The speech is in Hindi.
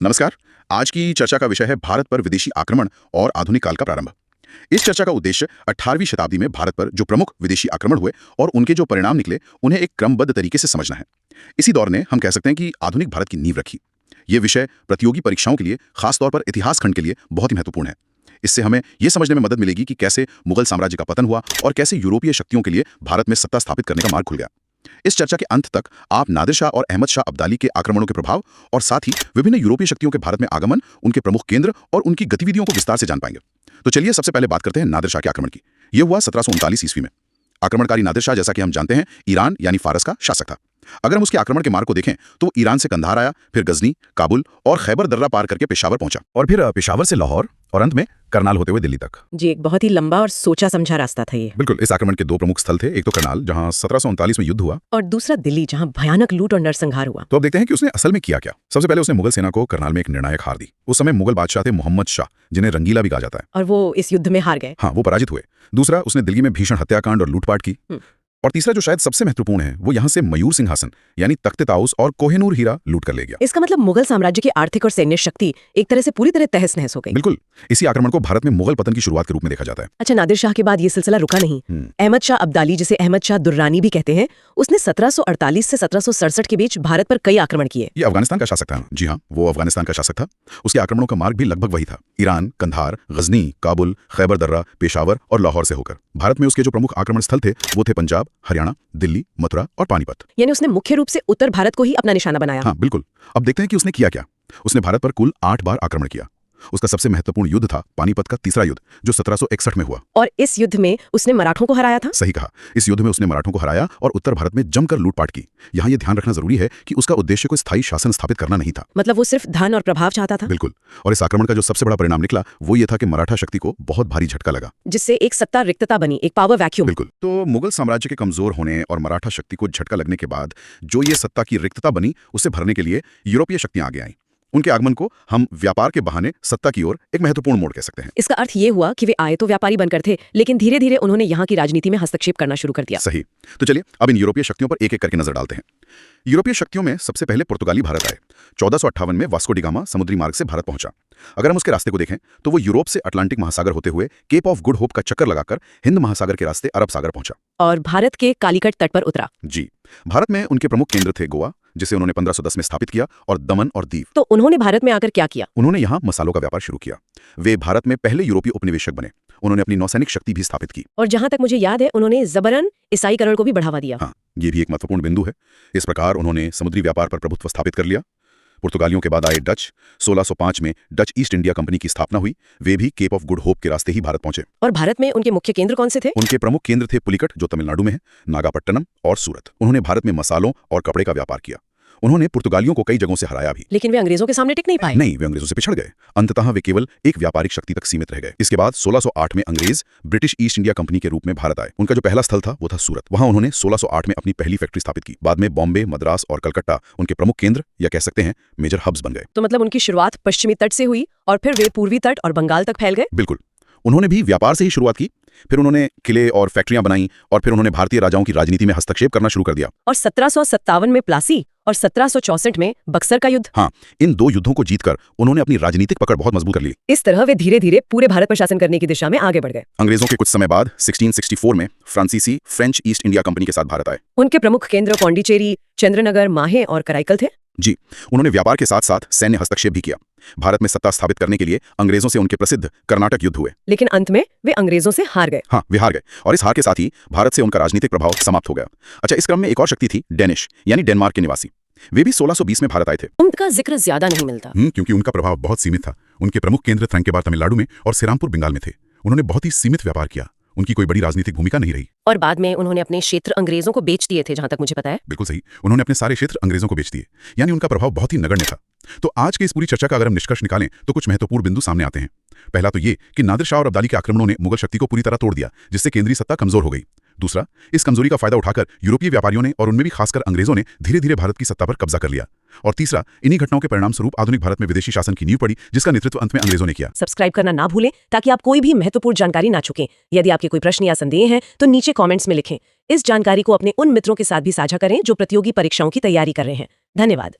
नमस्कार। आज की चर्चा का विषय है भारत पर विदेशी आक्रमण और आधुनिक काल का प्रारंभ। इस चर्चा का उद्देश्य 18वीं शताब्दी में भारत पर जो प्रमुख विदेशी आक्रमण हुए और उनके जो परिणाम निकले उन्हें एक क्रमबद्ध तरीके से समझना है। इसी दौर ने हम कह सकते हैं कि आधुनिक भारत की नींव रखी। ये विषय प्रतियोगी परीक्षाओं के लिए, खासतौर पर इतिहास खंड के लिए बहुत ही महत्वपूर्ण है। इससे हमें यह समझने में मदद मिलेगी कि कैसे मुगल साम्राज्य का पतन हुआ और कैसे यूरोपीय शक्तियों के लिए भारत में सत्ता स्थापित करने का मार्ग खुल गया। इस चर्चा के अंत तक आप नादिर शाह और अहमद शाह अब्दाली के आक्रमणों के प्रभाव और साथ ही विभिन्न यूरोपीय शक्तियों के भारत में आगमन, उनके प्रमुख केंद्र और उनकी गतिविधियों को विस्तार से जान पाएंगे। तो चलिए सबसे पहले बात करते हैं नादिर शाह के आक्रमण की। यह हुआ 1739 ईस्वी में। आक्रमणकारी नादिर शाह, जैसा कि हम जानते हैं, ईरान यानी फारस का शासक था। अगर हम उसके आक्रमण के मार्ग को देखें तो वो ईरान से कंधार आया, फिर गजनी, काबुल और खैबर दर्रा पार करके पेशावर पहुंचा और फिर पेशावर से लाहौर और अंत में करनाल होते हुए दिल्ली तक। जी, एक बहुत ही लंबा और सोचा समझा रास्ता था ये। बिल्कुल। इस आक्रमण के दो प्रमुख स्थल थे, एक तो करनाल जहां 1739 में युद्ध हुआ, और दूसरा दिल्ली जहां भयानक लूट और नरसंहार हुआ। तो अब देखते हैं कि उसने असल में किया क्या। सबसे पहले उसने मुगल सेना को करनाल में एक निर्णायक हार दी। उस समय मुगल बादशाह थे मोहम्मद शाह, जिन्हें रंगीला भी कहा जाता है, और वो इस युद्ध में हार गए। हाँ, वो पराजित हुए। दूसरा, उसने दिल्ली में भीषण हत्याकांड और लूटपाट की। और तीसरा, जो शायद सबसे महत्वपूर्ण है, वो यहाँ से मयूर सिंहासन यानी तख्त ताउस और कोहिनूर हीरा लूट कर ले गया। इसका मतलब मुगल साम्राज्य की आर्थिक और सैन्य शक्ति एक तरह से पूरी तरह तहस नहस हो गई। बिल्कुल। इसी आक्रमण को भारत में मुगल पतन की शुरुआत के रूप में देखा जाता है। अच्छा, नादिर शाह के बाद ये सिलसिला रुका नहीं। अहमद शाह अब्दाली, जिसे अहमद शाह दुर्रानी भी कहते हैं, उसने 1748 से 1767 के बीच भारत पर कई आक्रमण किए। ये अफगानिस्तान का शासक था। जी हाँ, वो अफगानिस्तान का शासक था। उसके आक्रमणों का मार्ग भी लगभग वही था, ईरान, कंधार, गजनी, काबुल, खैबर दर्रा, पेशावर और लाहौर से होकर। भारत में उसके जो प्रमुख आक्रमण स्थल थे वो थे पंजाब, हरियाणा, दिल्ली, मथुरा और पानीपत। यानी उसने मुख्य रूप से उत्तर भारत को ही अपना निशाना बनाया। हाँ, बिल्कुल। अब देखते हैं कि उसने किया क्या। उसने भारत पर कुल 8 बार आक्रमण किया। उसका सबसे महत्वपूर्ण युद्ध था पानीपत का तीसरा युद्ध, जो 1761 में हुआ। और इस युद्ध में उसने मराठों को हराया था। सही कहा। इस युद्ध में उसने मराठों को हराया और उत्तर भारत में जमकर लूटपाट की। यहाँ ये ध्यान रखना जरूरी है कि उसका उद्देश्य कोई स्थायी शासन स्थापित करना नहीं था। मतलब वो सिर्फ धन और प्रभाव चाहता था। बिल्कुल। और इस आक्रमण का जो सबसे बड़ा परिणाम निकला वो ये था कि मराठा शक्ति को बहुत भारी झटका लगा, जिससे एक सत्ता रिक्तता बनी, एक पावर वैक्यूम। बिल्कुल। तो मुगल साम्राज्य के कमजोर होने और मराठा शक्ति को झटका लगने के बाद जो ये सत्ता की रिक्तता बनी, उसे भरने के लिए यूरोपीय शक्तियां आगे आईं। उनके आगमन को हम व्यापार के बहाने सत्ता की ओर एक महत्वपूर्ण मोड़ कह सकते हैं। इसका अर्थ ये हुआ कि वे आए तो व्यापारी बनकर थे, लेकिन धीरे धीरे उन्होंने यहाँ की राजनीति में हस्तक्षेप करना शुरू कर दिया। सही। तो चलिए अब इन यूरोपीय शक्तियों पर एक एक करके नजर डालते हैं। यूरोपीय शक्तियों में सबसे पहले पुर्तगाली भारत आए। 1458 में वास्को डी गामा समुद्री मार्ग से भारत पहुंचा। अगर हम उसके रास्ते को देखें तो वो यूरोप से अटलांटिक महासागर होते हुए केप ऑफ गुड होप का चक्कर लगाकर हिंद महासागर के रास्ते अरब सागर पहुंचा और भारत के कालीकट तट पर उतरा। जी। भारत में उनके प्रमुख केंद्र थे गोवा, जिसे उन्होंने 1510 में स्थापित किया, और दमन और दीव। तो उन्होंने भारत में आकर क्या किया? उन्होंने यहाँ मसालों का व्यापार शुरू किया। वे भारत में पहले यूरोपीय उपनिवेशक बने। उन्होंने अपनी नौसैनिक शक्ति भी स्थापित की। और जहां तक मुझे याद है, उन्होंने जबरन ईसाईकरण को भी बढ़ावा दिया। हाँ, ये भी एक महत्वपूर्ण बिंदु है। इस प्रकार उन्होंने समुद्री व्यापार पर प्रभुत्व स्थापित कर लिया। पुर्तगालियों के बाद आए डच। 1605 में डच ईस्ट इंडिया कंपनी की स्थापना हुई। वे भी केप ऑफ गुड होप के रास्ते ही भारत पहुंचे। और भारत में उनके मुख्य केंद्र कौन से थे? उनके प्रमुख केंद्र थे पुलिकट, जो तमिलनाडु में है, नागापट्टनम और सूरत। उन्होंने भारत में मसालों और कपड़े का व्यापार किया। उन्होंने पुर्तगालियों को कई जगहों से हराया भी। लेकिन वे अंग्रेजों के सामने टिक नहीं पाए। नहीं, वे अंग्रेजों से पिछड़ गए। अंततः वे केवल एक व्यापारिक शक्ति तक सीमित रह गए। इसके बाद 1608 में अंग्रेज ब्रिटिश ईस्ट इंडिया कंपनी के रूप में भारत आए। उनका जो पहला स्थल था वो था सूरत। वहां उन्होंने 1608 में अपनी पहली फैक्ट्री स्थापित की। बाद में बॉम्बे, मद्रास और कलकत्ता उनके प्रमुख केंद्र या कह सकते हैं मेजर हब्स बन गए। तो मतलब उनकी शुरुआत पश्चिमी तट से हुई और फिर वे पूर्वी तट और बंगाल तक फैल गए। बिल्कुल। उन्होंने भी व्यापार से ही शुरुआत की, फिर उन्होंने किले और फैक्ट्रियां बनाई, और फिर उन्होंने भारतीय राजाओं की राजनीति में हस्तक्षेप करना शुरू कर दिया। और 1757 में प्लासी और 1764 में बक्सर का युद्ध। हाँ, इन दो युद्धों को जीतकर उन्होंने अपनी राजनीतिक पकड़ बहुत मजबूत कर ली। इस तरह वे धीरे धीरे पूरे भारत पर शासन करने की दिशा में आगे बढ़ गए। अंग्रेजों के कुछ समय बाद 1664 में फ्रांसीसी फ्रेंच ईस्ट इंडिया कंपनी के साथ भारत आए। उनके प्रमुख केंद्र पौंडीचेरी, चंद्रनगर, माहे और कराईकल थे। जी। उन्होंने व्यापार के साथ साथ सैन्य हस्तक्षेप भी किया। भारत में सत्ता स्थापित करने के लिए अंग्रेजों से उनके प्रसिद्ध कर्नाटक युद्ध हुए। लेकिन अंत में वे अंग्रेजों से हार गए। हाँ, वे हार गए, और इस हार के साथ ही भारत से उनका राजनीतिक प्रभाव समाप्त हो गया। अच्छा, इस क्रम में एक और शक्ति थी, डेनिश यानी डेनमार्क के निवासी। वे भी 1620 में भारत आए थे। उनका जिक्र ज्यादा नहीं मिलता। क्योंकि उनका प्रभाव बहुत सीमित था। उनके प्रमुख केंद्र थंकेबार तमिलनाडु में और श्रीरामपुर बंगाल में थे। उन्होंने बहुत ही सीमित व्यापार किया। उनकी कोई बड़ी राजनीतिक भूमिका नहीं रही। और बाद में उन्होंने अपने क्षेत्र अंग्रेजों को बेच दिए थे, जहां तक मुझे पता है। बिल्कुल सही। उन्होंने अपने सारे क्षेत्र अंग्रेजों को बेच दिए, यानी उनका प्रभाव बहुत ही नगण्य था। तो आज के इस पूरी चर्चा का अगर हम निष्कर्ष निकालें तो कुछ महत्वपूर्ण बिंदु सामने आते हैं। पहला तो ये कि नादिर शाह और अब्दाली के आक्रमणों ने मुगल शक्ति को पूरी तरह तोड़ दिया, जिससे केंद्रीय सत्ता कमजोर हो गई। दूसरा, इस कमजोरी का फायदा उठाकर यूरोपीय व्यापारियों ने और उनमें भी खासकर अंग्रेजों ने धीरे धीरे भारत की सत्ता पर कब्जा कर लिया। और तीसरा, इन्हीं घटनाओं के परिणाम स्वरूप आधुनिक भारत में विदेशी शासन की नींव पड़ी, जिसका नेतृत्व अंत में अंग्रेजों ने किया। सब्सक्राइब करना ना भूलें ताकि आप कोई भी महत्वपूर्ण जानकारी ना चुकें। यदि आपके कोई प्रश्न या संदेह हैं तो नीचे कमेंट्स में लिखें। इस जानकारी को अपने उन मित्रों के साथ भी साझा करें जो प्रतियोगी परीक्षाओं की तैयारी कर रहे हैं। धन्यवाद।